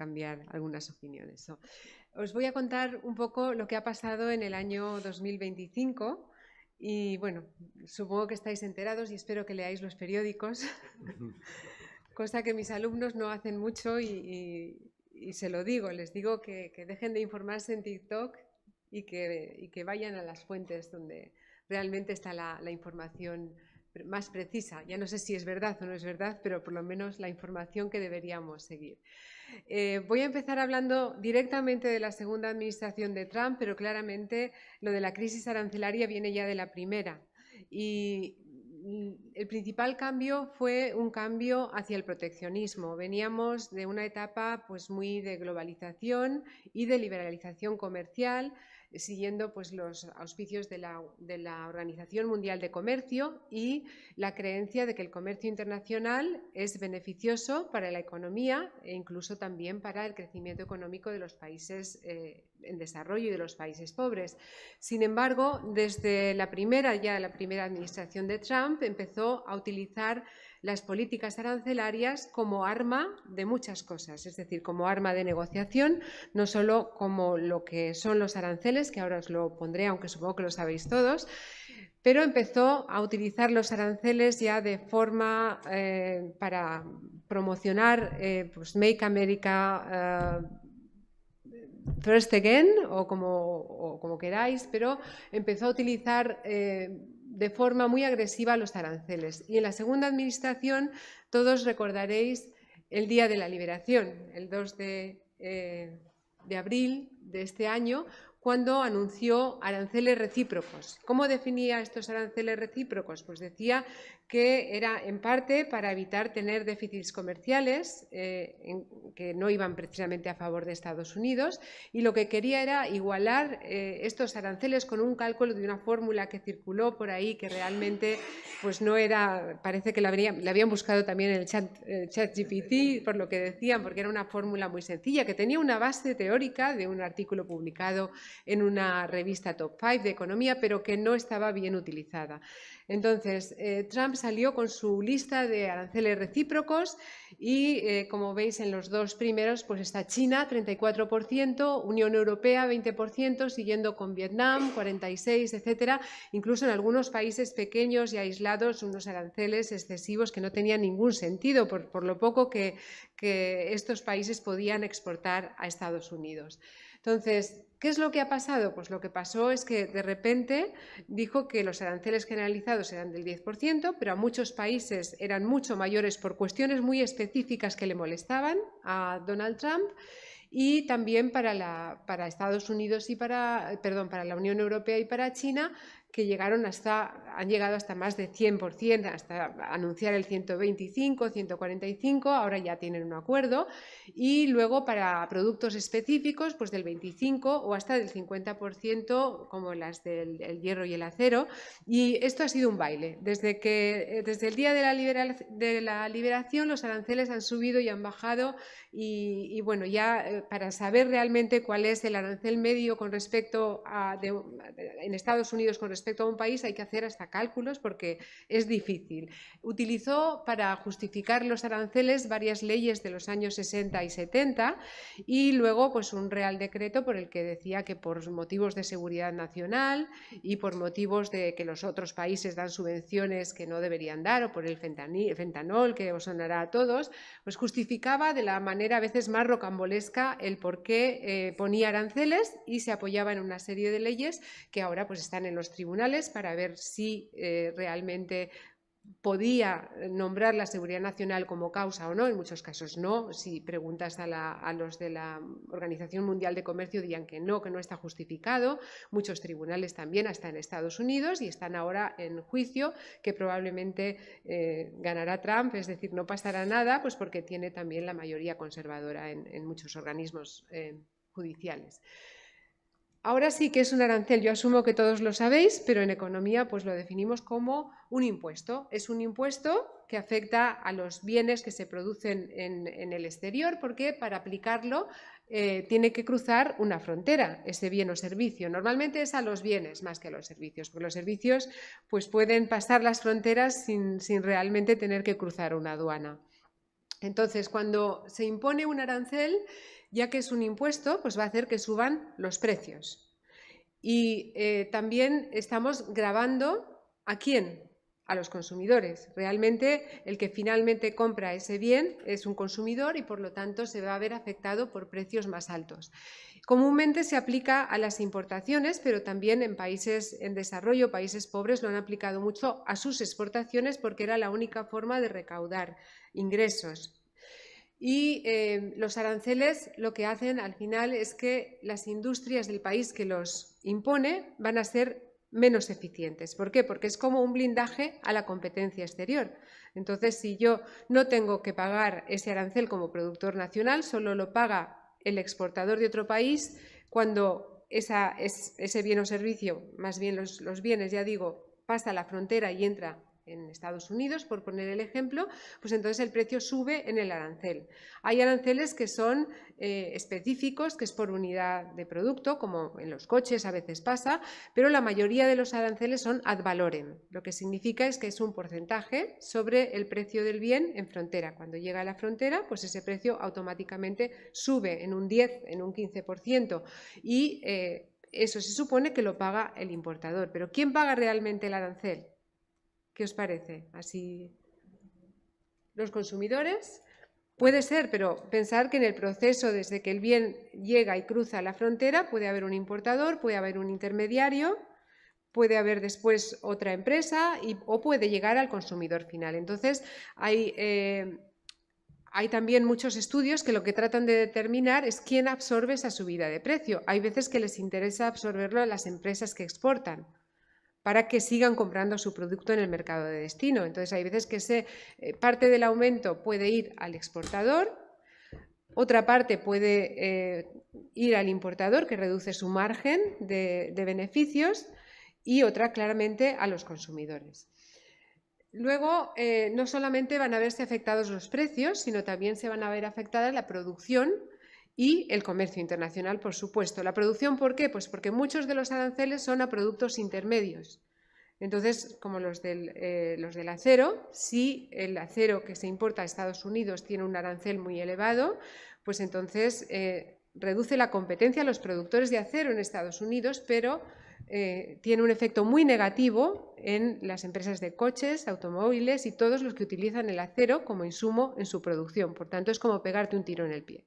cambiar algunas opiniones. Os voy a contar un poco lo que ha pasado en el año 2025 y bueno, supongo que estáis enterados y espero que leáis los periódicos, cosa que mis alumnos no hacen mucho y se lo digo, les digo que dejen de informarse en TikTok y que vayan a las fuentes donde realmente está la información más precisa. Ya no sé si es verdad o no es verdad, pero por lo menos la información que deberíamos seguir. Voy a empezar hablando directamente de la segunda administración de Trump, pero claramente lo de la crisis arancelaria viene ya de la primera. Y el principal cambio fue un cambio hacia el proteccionismo. Veníamos de una etapa pues, muy de globalización y de liberalización comercial, siguiendo pues, los auspicios de la Organización Mundial de Comercio y la creencia de que el comercio internacional es beneficioso para la economía e incluso también para el crecimiento económico de los países en desarrollo y de los países pobres. Sin embargo, desde la primera administración de Trump empezó a utilizar las políticas arancelarias como arma de muchas cosas, es decir, como arma de negociación, no solo como lo que son los aranceles, que ahora os lo pondré, aunque supongo que lo sabéis todos, pero empezó a utilizar los aranceles ya de forma para promocionar pues Make America First Again o como queráis, pero empezó a utilizar de forma muy agresiva los aranceles. Y en la segunda administración todos recordaréis el Día de la Liberación, el 2 de abril de este año, cuando anunció aranceles recíprocos. ¿Cómo definía estos aranceles recíprocos? Pues decía que era en parte para evitar tener déficits comerciales que no iban precisamente a favor de Estados Unidos, y lo que quería era igualar estos aranceles con un cálculo de una fórmula que circuló por ahí que realmente pues no era, parece que la habían buscado también en el chat GPT por lo que decían, porque era una fórmula muy sencilla que tenía una base teórica de un artículo publicado en una revista Top 5 de economía, pero que no estaba bien utilizada. Entonces, Trump salió con su lista de aranceles recíprocos y, como veis en los dos primeros, pues está China, 34%, Unión Europea, 20%, siguiendo con Vietnam, 46%, etcétera. Incluso en algunos países pequeños y aislados, unos aranceles excesivos que no tenían ningún sentido por lo poco que estos países podían exportar a Estados Unidos. Entonces, ¿qué es lo que ha pasado? Pues lo que pasó es que de repente dijo que los aranceles generalizados eran del 10%, pero a muchos países eran mucho mayores por cuestiones muy específicas que le molestaban a Donald Trump, y también para Estados Unidos y para la Unión Europea y para China, que han llegado hasta más de 100%, hasta anunciar el 125, 145, ahora ya tienen un acuerdo, y luego para productos específicos, pues del 25 o hasta del 50%, como las del hierro y el acero, y esto ha sido un baile. Desde el día de la liberación los aranceles han subido y han bajado, y bueno, ya para saber realmente cuál es el arancel medio con respecto en Estados Unidos con respecto a un país hay que hacer hasta cálculos porque es difícil. Utilizó para justificar los aranceles varias leyes de los años 60 y 70 y luego pues un real decreto por el que decía que por motivos de seguridad nacional y por motivos de que los otros países dan subvenciones que no deberían dar, o por el fentanol que os sonará a todos, pues justificaba de la manera a veces más rocambolesca el por qué ponía aranceles, y se apoyaba en una serie de leyes que ahora pues están en los tribunales para ver si realmente podía nombrar la seguridad nacional como causa o no. En muchos casos no. Si preguntas a los de la Organización Mundial de Comercio dirían que no está justificado. Muchos tribunales también, hasta en Estados Unidos, y están ahora en juicio que probablemente ganará Trump, es decir, no pasará nada, pues porque tiene también la mayoría conservadora en muchos organismos judiciales. Ahora sí que es un arancel, yo asumo que todos lo sabéis, pero en economía pues lo definimos como un impuesto. Es un impuesto que afecta a los bienes que se producen en el exterior, porque para aplicarlo tiene que cruzar una frontera, ese bien o servicio. Normalmente es a los bienes más que a los servicios, porque los servicios pues pueden pasar las fronteras sin realmente tener que cruzar una aduana. Entonces, cuando se impone un arancel, ya que es un impuesto, pues va a hacer que suban los precios. Y también estamos gravando ¿a quién? A los consumidores. Realmente el que finalmente compra ese bien es un consumidor y por lo tanto se va a ver afectado por precios más altos. Comúnmente se aplica a las importaciones, pero también en países en desarrollo, países pobres, lo han aplicado mucho a sus exportaciones porque era la única forma de recaudar ingresos. Y los aranceles lo que hacen al final es que las industrias del país que los impone van a ser menos eficientes. ¿Por qué? Porque es como un blindaje a la competencia exterior. Entonces, si yo no tengo que pagar ese arancel como productor nacional, solo lo paga el exportador de otro país cuando ese bien o servicio, más bien los bienes, ya digo, pasa la frontera y entra en Estados Unidos, por poner el ejemplo, pues entonces el precio sube en el arancel. Hay aranceles que son específicos, que es por unidad de producto, como en los coches a veces pasa, pero la mayoría de los aranceles son ad valorem. Lo que significa es que es un porcentaje sobre el precio del bien en frontera. Cuando llega a la frontera, pues ese precio automáticamente sube en un 10, en un 15% y eso se supone que lo paga el importador. Pero ¿quién paga realmente el arancel? ¿Qué os parece? Así, los consumidores. Puede ser, pero pensar que en el proceso, desde que el bien llega y cruza la frontera, puede haber un importador, puede haber un intermediario, puede haber después otra empresa o puede llegar al consumidor final. Entonces, hay también muchos estudios que lo que tratan de determinar es quién absorbe esa subida de precio. Hay veces que les interesa absorberlo a las empresas que exportan, para que sigan comprando su producto en el mercado de destino. Entonces, hay veces que parte del aumento puede ir al exportador, otra parte puede ir al importador, que reduce su margen de beneficios, y otra claramente a los consumidores. Luego, no solamente van a verse afectados los precios, sino también se van a ver afectada la producción y el comercio internacional, por supuesto. La producción, ¿por qué? Pues porque muchos de los aranceles son a productos intermedios. Entonces, como los del acero, si el acero que se importa a Estados Unidos tiene un arancel muy elevado, pues entonces reduce la competencia a los productores de acero en Estados Unidos, pero tiene un efecto muy negativo en las empresas de coches, automóviles y todos los que utilizan el acero como insumo en su producción. Por tanto, es como pegarte un tiro en el pie.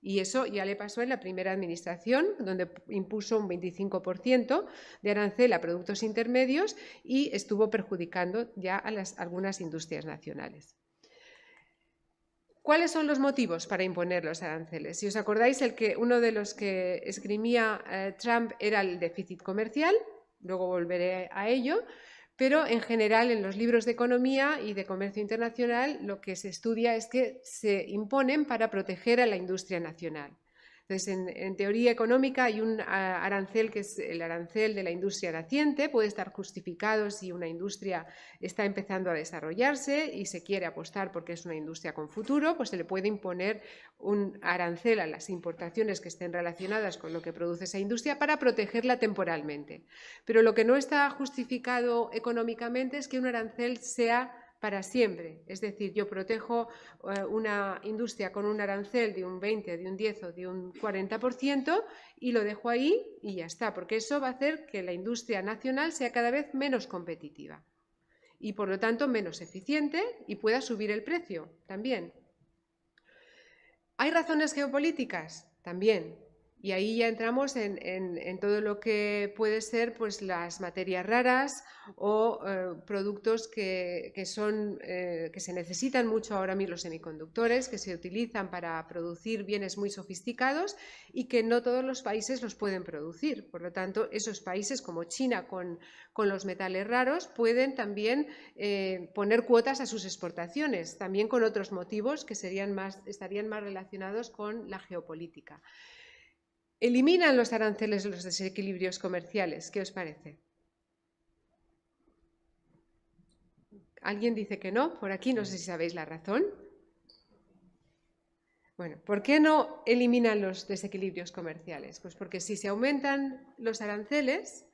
Y eso ya le pasó en la primera administración, donde impuso un 25% de arancel a productos intermedios y estuvo perjudicando ya a algunas industrias nacionales. ¿Cuáles son los motivos para imponer los aranceles? Si os acordáis, uno de los que esgrimía Trump era el déficit comercial, luego volveré a ello, pero en general en los libros de economía y de comercio internacional lo que se estudia es que se imponen para proteger a la industria nacional. Entonces, en teoría económica hay un arancel que es el arancel de la industria naciente, puede estar justificado si una industria está empezando a desarrollarse y se quiere apostar porque es una industria con futuro, pues se le puede imponer un arancel a las importaciones que estén relacionadas con lo que produce esa industria para protegerla temporalmente. Pero lo que no está justificado económicamente es que un arancel sea para siempre. Es decir, yo protejo una industria con un arancel de un 20, de un 10 o de un 40% y lo dejo ahí y ya está, porque eso va a hacer que la industria nacional sea cada vez menos competitiva y por lo tanto menos eficiente y pueda subir el precio también. ¿Hay razones geopolíticas? También. Y ahí ya entramos en todo lo que puede ser pues, las materias raras o productos que se necesitan mucho ahora mismo, los semiconductores, que se utilizan para producir bienes muy sofisticados y que no todos los países los pueden producir. Por lo tanto, esos países como China con los metales raros pueden también poner cuotas a sus exportaciones, también con otros motivos que estarían más relacionados con la geopolítica. ¿Eliminan los aranceles los desequilibrios comerciales? ¿Qué os parece? ¿Alguien dice que no? Por aquí no sé si sabéis la razón. Bueno, ¿por qué no eliminan los desequilibrios comerciales? Pues porque si se aumentan los aranceles,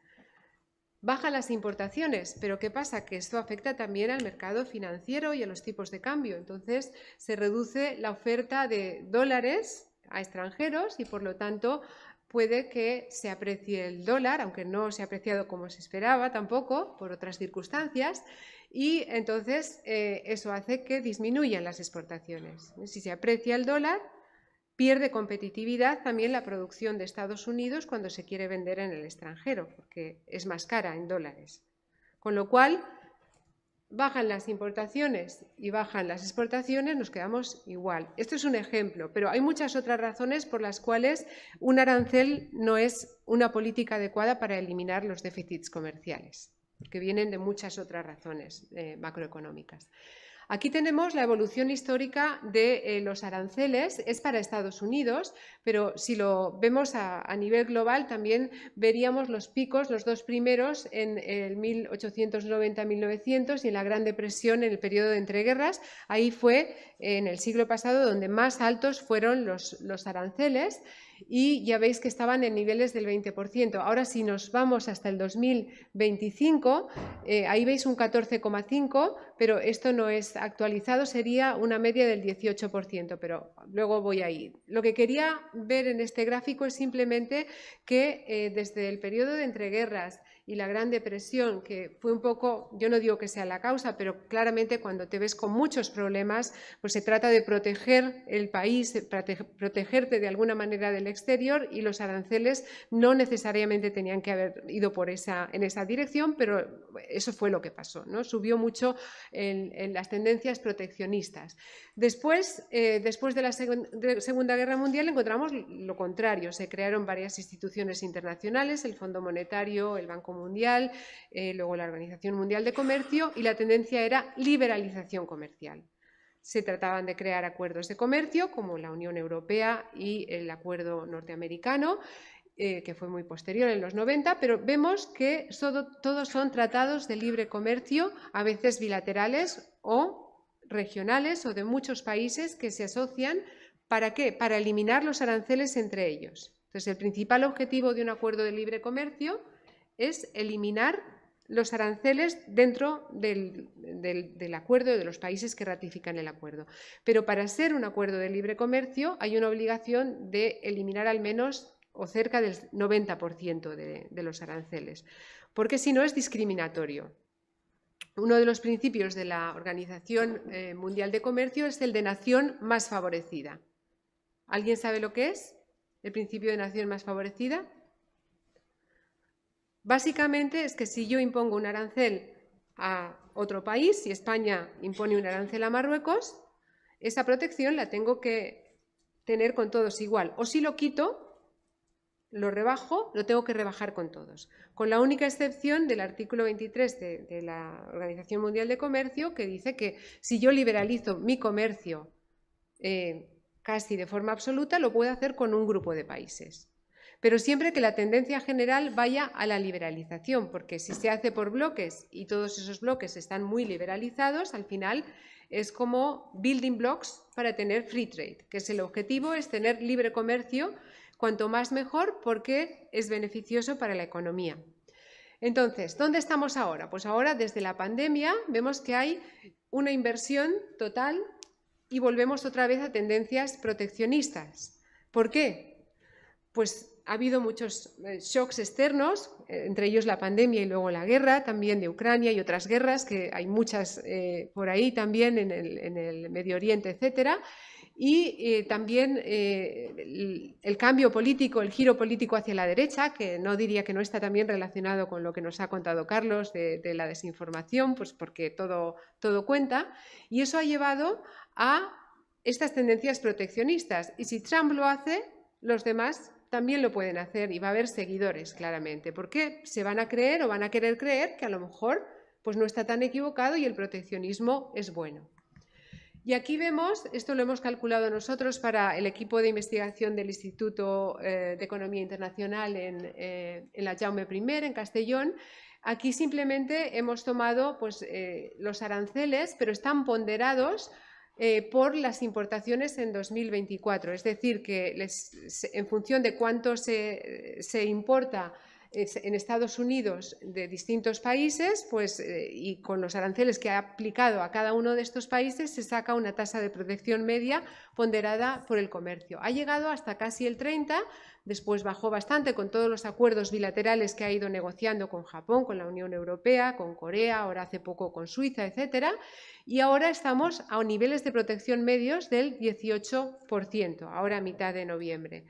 Bajan las importaciones, pero ¿qué pasa? Que esto afecta también al mercado financiero y a los tipos de cambio. Entonces, se reduce la oferta de dólares a extranjeros y, por lo tanto, puede que se aprecie el dólar, aunque no se ha apreciado como se esperaba tampoco, por otras circunstancias, y entonces eso hace que disminuyan las exportaciones. Si se aprecia el dólar, pierde competitividad también la producción de Estados Unidos cuando se quiere vender en el extranjero, porque es más cara en dólares. Con lo cual, bajan las importaciones y bajan las exportaciones, nos quedamos igual. Esto es un ejemplo, pero hay muchas otras razones por las cuales un arancel no es una política adecuada para eliminar los déficits comerciales, que vienen de muchas otras razones macroeconómicas. Aquí tenemos la evolución histórica de los aranceles, es para Estados Unidos, pero si lo vemos a nivel global también veríamos los picos, los dos primeros en el 1890-1900 y en la Gran Depresión en el periodo de entreguerras. Ahí fue en el siglo pasado donde más altos fueron los aranceles y ya veis que estaban en niveles del 20%. Ahora si nos vamos hasta el 2025, ahí veis un 14,5%, pero esto no es actualizado, sería una media del 18%, pero luego voy a ir. Lo que quería ver en este gráfico es simplemente que desde el periodo de entreguerras y la Gran Depresión, que fue un poco, yo no digo que sea la causa, pero claramente cuando te ves con muchos problemas, pues se trata de proteger el país, protegerte de alguna manera del exterior, y los aranceles no necesariamente tenían que haber ido en esa dirección, pero eso fue lo que pasó, ¿no? Subió mucho en las tendencias proteccionistas. Después de la Segunda Guerra Mundial encontramos lo contrario, se crearon varias instituciones internacionales, el Fondo Monetario, el Banco Mundial, luego la Organización Mundial de Comercio, y la tendencia era liberalización comercial. Se trataban de crear acuerdos de comercio como la Unión Europea y el Acuerdo Norteamericano, que fue muy posterior en los 90, pero vemos que todos son tratados de libre comercio, a veces bilaterales o regionales o de muchos países que se asocian. ¿Para qué? Para eliminar los aranceles entre ellos. Entonces, el principal objetivo de un acuerdo de libre comercio es eliminar los aranceles dentro del acuerdo de los países que ratifican el acuerdo. Pero para ser un acuerdo de libre comercio hay una obligación de eliminar al menos o cerca del 90% de los aranceles, porque si no es discriminatorio. Uno de los principios de la Organización Mundial de Comercio es el de nación más favorecida. ¿Alguien sabe lo que es el principio de nación más favorecida? Básicamente es que si yo impongo un arancel a otro país, si España impone un arancel a Marruecos, esa protección la tengo que tener con todos igual. O si lo quito, lo rebajo, lo tengo que rebajar con todos. Con la única excepción del artículo 23 de la Organización Mundial de Comercio, que dice que si yo liberalizo mi comercio casi de forma absoluta, lo puedo hacer con un grupo de países. Pero siempre que la tendencia general vaya a la liberalización, porque si se hace por bloques y todos esos bloques están muy liberalizados, al final es como building blocks para tener free trade, que es el objetivo, es tener libre comercio, cuanto más mejor, porque es beneficioso para la economía. Entonces, ¿dónde estamos ahora? Pues ahora, desde la pandemia, vemos que hay una inversión total y volvemos otra vez a tendencias proteccionistas. ¿Por qué? Pues ha habido muchos shocks externos, entre ellos la pandemia y luego la guerra, también de Ucrania y otras guerras, que hay muchas por ahí también en el Medio Oriente, etcétera. Y también el cambio político, el giro político hacia la derecha, que no diría que no está también relacionado con lo que nos ha contado Carlos de la desinformación, pues porque todo cuenta. Y eso ha llevado a estas tendencias proteccionistas. Y si Trump lo hace, los demás también lo pueden hacer y va a haber seguidores, claramente, porque se van a creer o van a querer creer que a lo mejor pues no está tan equivocado y el proteccionismo es bueno. Y aquí vemos, esto lo hemos calculado nosotros para el equipo de investigación del Instituto de Economía Internacional en la Jaume I, en Castellón. Aquí simplemente hemos tomado pues, los aranceles, pero están ponderados por las importaciones en 2024. Es decir, que en función de cuánto se importa en Estados Unidos de distintos países, pues, y con los aranceles que ha aplicado a cada uno de estos países, se saca una tasa de protección media ponderada por el comercio. Ha llegado hasta casi el 30%, después bajó bastante con todos los acuerdos bilaterales que ha ido negociando con Japón, con la Unión Europea, con Corea, ahora hace poco con Suiza, etcétera, y ahora estamos a niveles de protección medios del 18%, ahora a mitad de noviembre.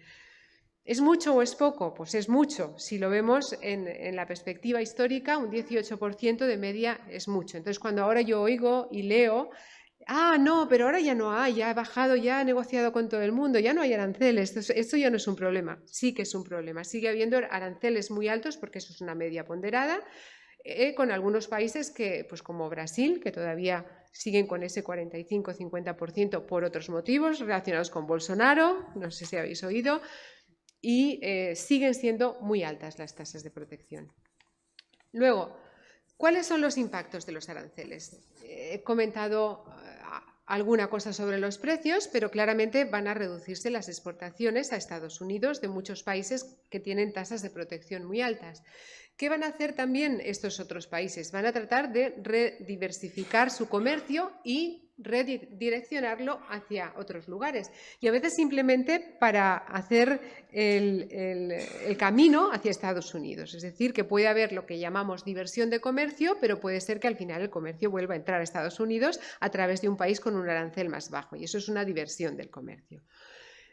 ¿Es mucho o es poco? Pues es mucho. Si lo vemos en la perspectiva histórica, un 18% de media es mucho. Entonces, cuando ahora yo oigo y leo, no, pero ahora ya no hay, ya ha bajado, ya ha negociado con todo el mundo, ya no hay aranceles, esto ya no es un problema. Sí que es un problema. Sigue habiendo aranceles muy altos porque eso es una media ponderada, con algunos países que, pues como Brasil, que todavía siguen con ese 45-50% por otros motivos relacionados con Bolsonaro, no sé si habéis oído, y siguen siendo muy altas las tasas de protección. Luego, ¿cuáles son los impactos de los aranceles? He comentado alguna cosa sobre los precios, pero claramente van a reducirse las exportaciones a Estados Unidos de muchos países que tienen tasas de protección muy altas. ¿Qué van a hacer también estos otros países? Van a tratar de rediversificar su comercio y redireccionarlo hacia otros lugares. Y a veces simplemente para hacer el camino hacia Estados Unidos. Es decir, que puede haber lo que llamamos diversión de comercio, pero puede ser que al final el comercio vuelva a entrar a Estados Unidos a través de un país con un arancel más bajo. Y eso es una diversión del comercio.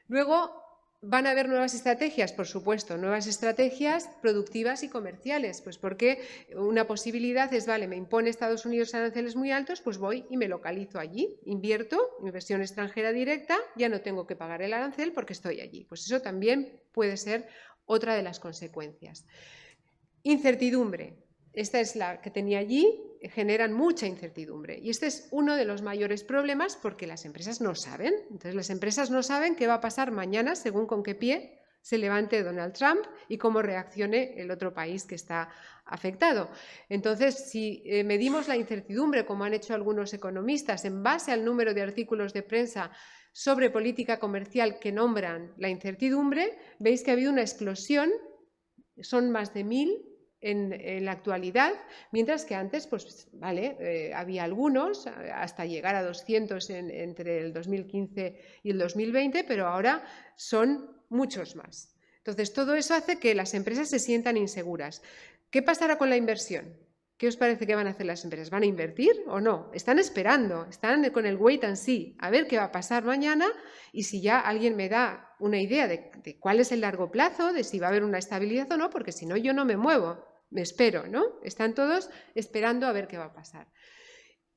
Luego, ¿van a haber nuevas estrategias? Por supuesto, nuevas estrategias productivas y comerciales, pues porque una posibilidad es, vale, me impone Estados Unidos aranceles muy altos, pues voy y me localizo allí, invierto, inversión extranjera directa, ya no tengo que pagar el arancel porque estoy allí. Pues eso también puede ser otra de las consecuencias. Incertidumbre. Esta es la que tenía allí, generan mucha incertidumbre. Y este es uno de los mayores problemas porque las empresas no saben. Entonces, las empresas no saben qué va a pasar mañana según con qué pie se levante Donald Trump y cómo reaccione el otro país que está afectado. Entonces, si medimos la incertidumbre, como han hecho algunos economistas, en base al número de artículos de prensa sobre política comercial que nombran la incertidumbre, veis que ha habido una explosión, son más de 1000 en la actualidad, mientras que antes, pues vale, había algunos, hasta llegar a 200 entre el 2015 y el 2020, pero ahora son muchos más. Entonces, todo eso hace que las empresas se sientan inseguras. ¿Qué pasará con la inversión? ¿Qué os parece que van a hacer las empresas? ¿Van a invertir o no? Están esperando, están con el wait and see, a ver qué va a pasar mañana, y si ya alguien me da una idea de cuál es el largo plazo, de si va a haber una estabilidad o no, porque si no yo no me muevo, me espero, ¿no? Están todos esperando a ver qué va a pasar.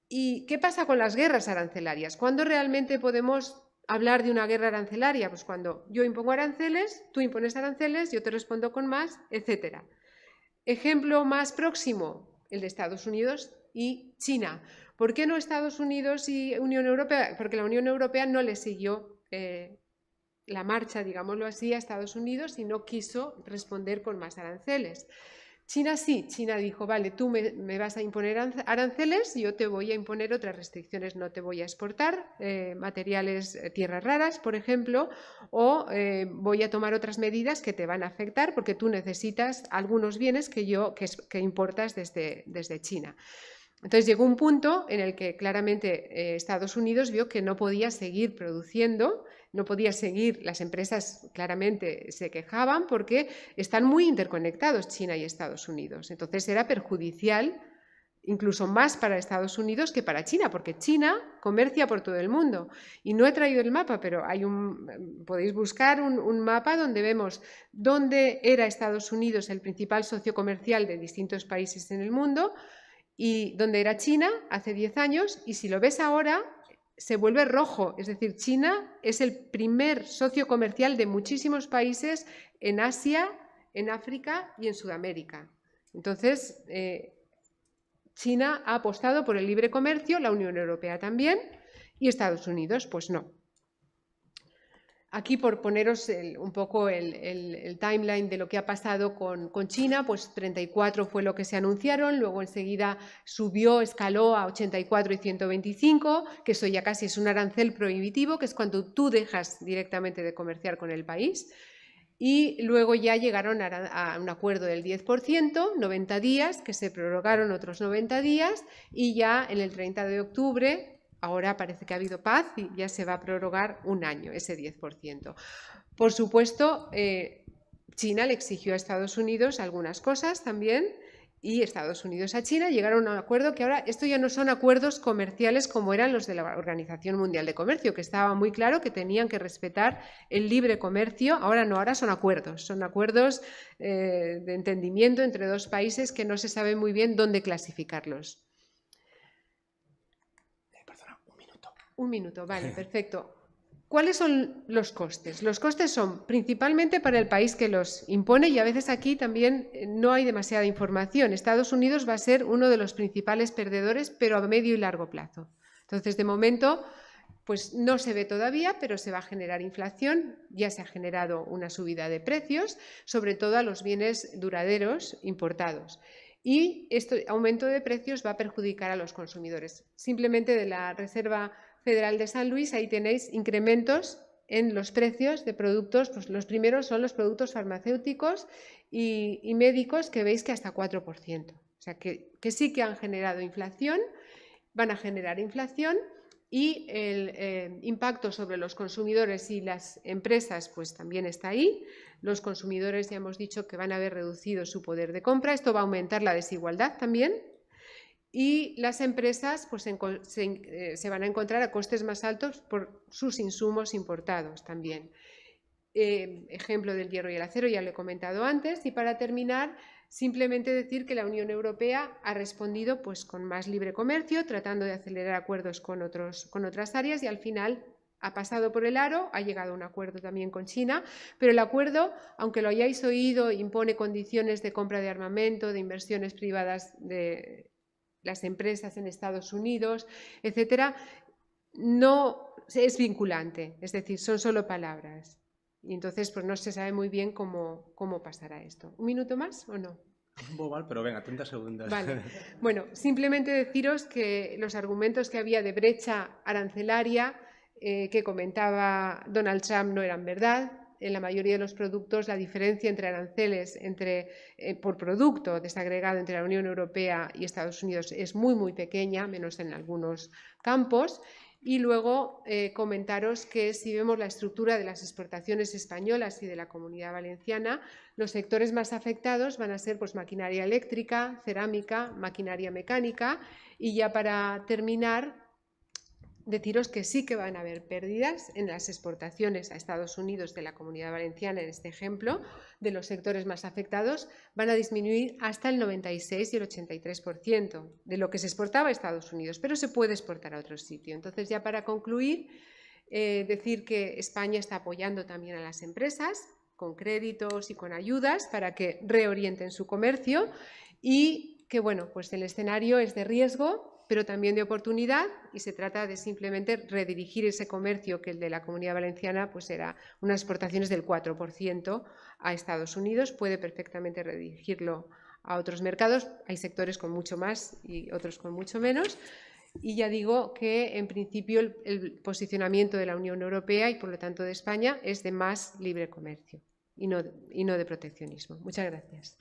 ¿Y qué pasa con las guerras arancelarias? ¿Cuándo realmente podemos hablar de una guerra arancelaria? Pues cuando yo impongo aranceles, tú impones aranceles, yo te respondo con más, etcétera. Ejemplo más próximo, el de Estados Unidos y China. ¿Por qué no Estados Unidos y Unión Europea? Porque la Unión Europea no le siguió la marcha, digámoslo así, a Estados Unidos y no quiso responder con más aranceles. China sí, China dijo, vale, tú me vas a imponer aranceles, yo te voy a imponer otras restricciones, no te voy a exportar materiales, tierras raras, por ejemplo, o voy a tomar otras medidas que te van a afectar porque tú necesitas algunos bienes que importas desde China. Entonces llegó un punto en el que claramente Estados Unidos vio que no podía seguir produciendo, no podía seguir, las empresas claramente se quejaban porque están muy interconectados China y Estados Unidos. Entonces era perjudicial incluso más para Estados Unidos que para China, porque China comercia por todo el mundo. Y no he traído el mapa, pero podéis buscar un mapa donde vemos dónde era Estados Unidos el principal socio comercial de distintos países en el mundo, y donde era China hace 10 años, y si lo ves ahora, se vuelve rojo. Es decir, China es el primer socio comercial de muchísimos países en Asia, en África y en Sudamérica. Entonces, China ha apostado por el libre comercio, la Unión Europea también, y Estados Unidos, pues no. Aquí, por poneros un poco el timeline de lo que ha pasado con China, pues 34 fue lo que se anunciaron, luego enseguida subió, escaló a 84 y 125, que eso ya casi es un arancel prohibitivo, que es cuando tú dejas directamente de comerciar con el país. y luego ya llegaron a un acuerdo del 10%, 90 días, que se prorrogaron otros 90 días y ya en el 30 de octubre, ahora parece que ha habido paz y ya se va a prorrogar un año ese 10%. Por supuesto, China le exigió a Estados Unidos algunas cosas también y Estados Unidos a China llegaron a un acuerdo que ahora, esto ya no son acuerdos comerciales como eran los de la Organización Mundial de Comercio, que estaba muy claro que tenían que respetar el libre comercio. Ahora no, ahora son acuerdos de entendimiento entre dos países que no se sabe muy bien dónde clasificarlos. Perdona, un minuto. Un minuto, vale, perfecto. ¿Cuáles son los costes? Los costes son principalmente para el país que los impone y a veces aquí también no hay demasiada información. Estados Unidos va a ser uno de los principales perdedores, pero a medio y largo plazo. Entonces, de momento, pues no se ve todavía, pero se va a generar inflación. Ya se ha generado una subida de precios, sobre todo a los bienes duraderos importados. Y este aumento de precios va a perjudicar a los consumidores. Simplemente de la Reserva Federal de San Luis, ahí tenéis incrementos en los precios de productos, pues los primeros son los productos farmacéuticos y médicos, que veis que hasta 4%. O sea, que sí que han generado inflación, van a generar inflación y el impacto sobre los consumidores y las empresas pues también está ahí. Los consumidores ya hemos dicho que van a haber reducido su poder de compra, esto va a aumentar la desigualdad también. Y las empresas pues, se van a encontrar a costes más altos por sus insumos importados también. Ejemplo del hierro y el acero, ya lo he comentado antes. Y para terminar, simplemente decir que la Unión Europea ha respondido pues, con más libre comercio, tratando de acelerar acuerdos con otras áreas y al final ha pasado por el aro, ha llegado a un acuerdo también con China, pero el acuerdo, aunque lo hayáis oído, impone condiciones de compra de armamento, de inversiones privadas de las empresas en Estados Unidos, etcétera, no es vinculante, es decir, son solo palabras. Y entonces pues no se sabe muy bien cómo pasará esto. ¿Un minuto más o no? Un poco mal, pero venga, 30 segundos. Vale. Bueno, simplemente deciros que los argumentos que había de brecha arancelaria que comentaba Donald Trump no eran verdad. En la mayoría de los productos la diferencia entre aranceles por producto desagregado entre la Unión Europea y Estados Unidos es muy, muy pequeña, menos en algunos campos. Y luego comentaros que si vemos la estructura de las exportaciones españolas y de la Comunidad Valenciana, los sectores más afectados van a ser pues, maquinaria eléctrica, cerámica, maquinaria mecánica y ya para terminar, deciros que sí que van a haber pérdidas en las exportaciones a Estados Unidos de la Comunidad Valenciana, en este ejemplo, de los sectores más afectados, van a disminuir hasta el 96 y el 83% de lo que se exportaba a Estados Unidos, pero se puede exportar a otro sitio. Entonces, ya para concluir, decir que España está apoyando también a las empresas con créditos y con ayudas para que reorienten su comercio y que, bueno, pues el escenario es de riesgo, pero también de oportunidad y se trata de simplemente redirigir ese comercio que el de la Comunidad Valenciana pues era unas exportaciones del 4% a Estados Unidos, puede perfectamente redirigirlo a otros mercados, hay sectores con mucho más y otros con mucho menos. Y ya digo que en principio el posicionamiento de la Unión Europea y por lo tanto de España es de más libre comercio y no de proteccionismo. Muchas gracias.